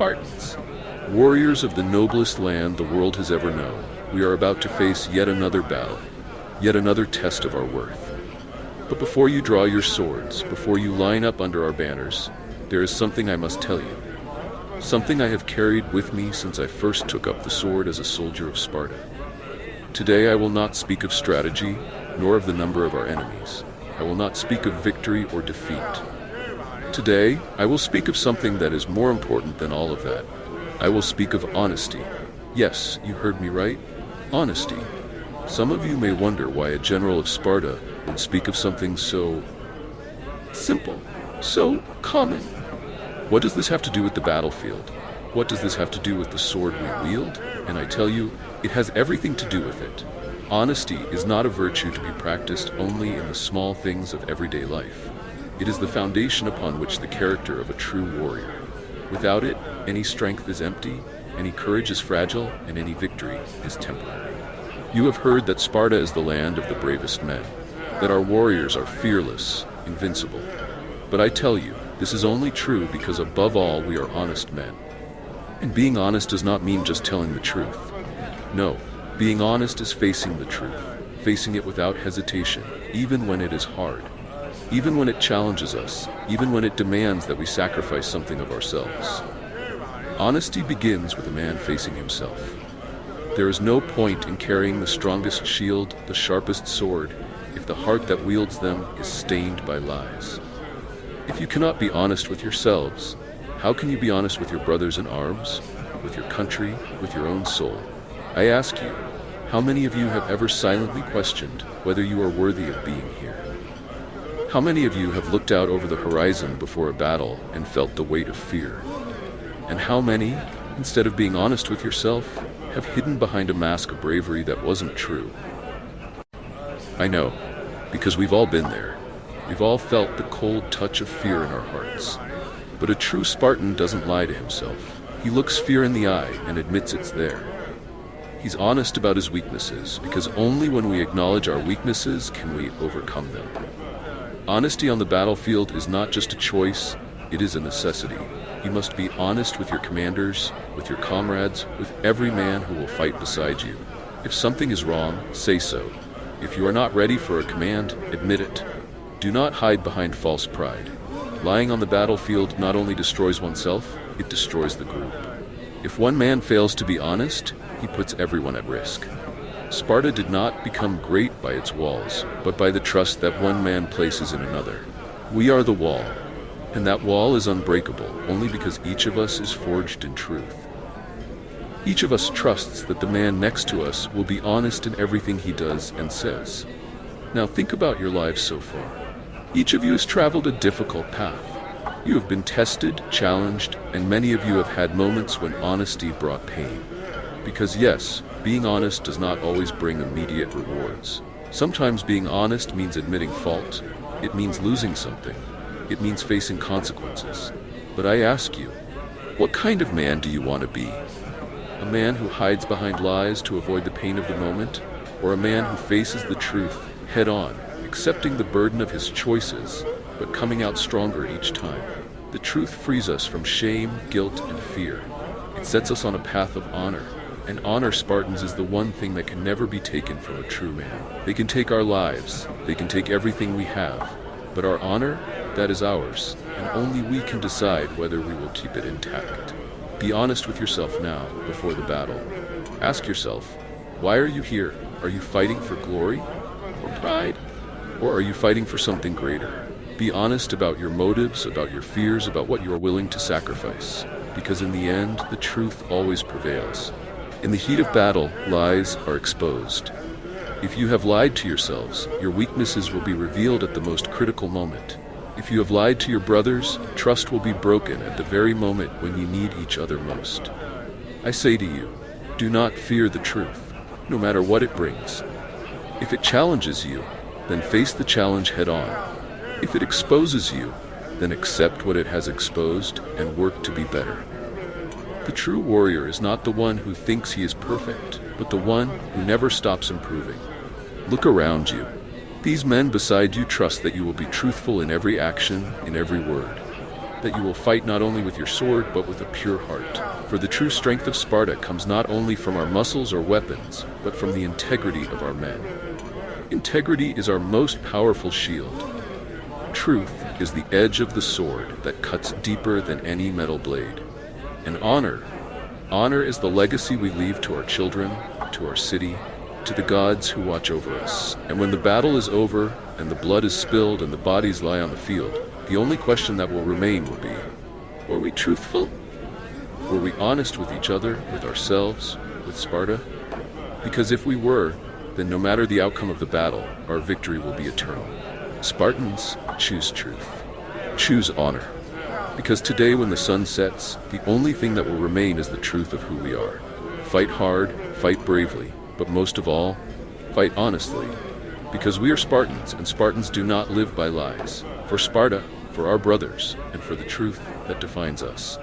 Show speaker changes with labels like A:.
A: Spartans, warriors of the noblest land the world has ever known. We are about to face yet another battle, yet another test of our worth. But before you draw your swords, before you line up under our banners, there is something I must tell you. Something I have carried with me since I first took up the sword as a soldier of Sparta. Today I will not speak of strategy, nor of the number of our enemies. I will not speak of victory or defeat. Today, I will speak of something that is more important than all of that. I will speak of honesty. Yes, you heard me right. Honesty. Some of you may wonder why a general of Sparta would speak of something so simple, so common. What does this have to do with the battlefield? What does this have to do with the sword we wield? And I tell you, it has everything to do with it. Honesty is not a virtue to be practiced only in the small things of everyday life. It is the foundation upon which the character of a true warrior. Without it, any strength is empty, any courage is fragile, and any victory is temporary. You have heard that Sparta is the land of the bravest men, that our warriors are fearless, invincible. But I tell you, this is only true because above all we are honest men. And being honest does not mean just telling the truth. No, being honest is facing the truth, facing it without hesitation, even when it is hard. Even when it challenges us, even when it demands that we sacrifice something of ourselves. Honesty begins with a man facing himself. There is no point in carrying the strongest shield, the sharpest sword, if the heart that wields them is stained by lies. If you cannot be honest with yourselves, how can you be honest with your brothers in arms, with your country, with your own soul? I ask you, how many of you have ever silently questioned whether you are worthy of being here? How many of you have looked out over the horizon before a battle and felt the weight of fear? And how many, instead of being honest with yourself, have hidden behind a mask of bravery that wasn't true? I know, because we've all been there. We've all felt the cold touch of fear in our hearts. But a true Spartan doesn't lie to himself. He looks fear in the eye and admits it's there. He's honest about his weaknesses, because only when we acknowledge our weaknesses can we overcome them. Honesty on the battlefield is not just a choice, it is a necessity. You must be honest with your commanders, with your comrades, with every man who will fight beside you. If something is wrong, say so. If you are not ready for a command, admit it. Do not hide behind false pride. Lying on the battlefield not only destroys oneself, it destroys the group. If one man fails to be honest, he puts everyone at risk. Sparta did not become great by its walls, but by the trust that one man places in another. We are the wall, and that wall is unbreakable only because each of us is forged in truth. Each of us trusts that the man next to us will be honest in everything he does and says. Now think about your lives so far. Each of you has traveled a difficult path. You have been tested, challenged, and many of you have had moments when honesty brought pain. Because yes, being honest does not always bring immediate rewards. Sometimes being honest means admitting fault. It means losing something. It means facing consequences. But I ask you, what kind of man do you want to be? A man who hides behind lies to avoid the pain of the moment? Or a man who faces the truth head on, accepting the burden of his choices, but coming out stronger each time? The truth frees us from shame, guilt, and fear. It sets us on a path of honor. And honor, Spartans, is the one thing that can never be taken from a true man. They can take our lives, they can take everything we have, but our honor, that is ours, and only we can decide whether we will keep it intact. Be honest with yourself now, before the battle. Ask yourself, why are you here? Are you fighting for glory or pride? Or are you fighting for something greater? Be honest about your motives, about your fears, about what you are willing to sacrifice, because in the end, the truth always prevails. In the heat of battle, lies are exposed. If you have lied to yourselves, your weaknesses will be revealed at the most critical moment. If you have lied to your brothers, trust will be broken at the very moment when you need each other most. I say to you, do not fear the truth, no matter what it brings. If it challenges you, then face the challenge head on. If it exposes you, then accept what it has exposed and work to be better. The true warrior is not the one who thinks he is perfect, but the one who never stops improving. Look around you. These men beside you trust that you will be truthful in every action, in every word. that you will fight not only with your sword, but with a pure heart. For the true strength of Sparta comes not only from our muscles or weapons, but from the integrity of our men. Integrity is our most powerful shield. Truth is the edge of the sword that cuts deeper than any metal blade. And honor is the legacy we leave to our children, to our city, to the gods who watch over us. And when the battle is over, and the blood is spilled, and the bodies lie on the field, the only question that will remain will be, were we truthful? Were we honest with each other, with ourselves, with Sparta? Because if we were, then no matter the outcome of the battle, our victory will be eternal. Spartans, choose truth. Choose honor. Because today when the sun sets, the only thing that will remain is the truth of who we are. Fight hard, fight bravely, but most of all, fight honestly. Because we are Spartans, and Spartans do not live by lies. For Sparta, for our brothers, and for the truth that defines us.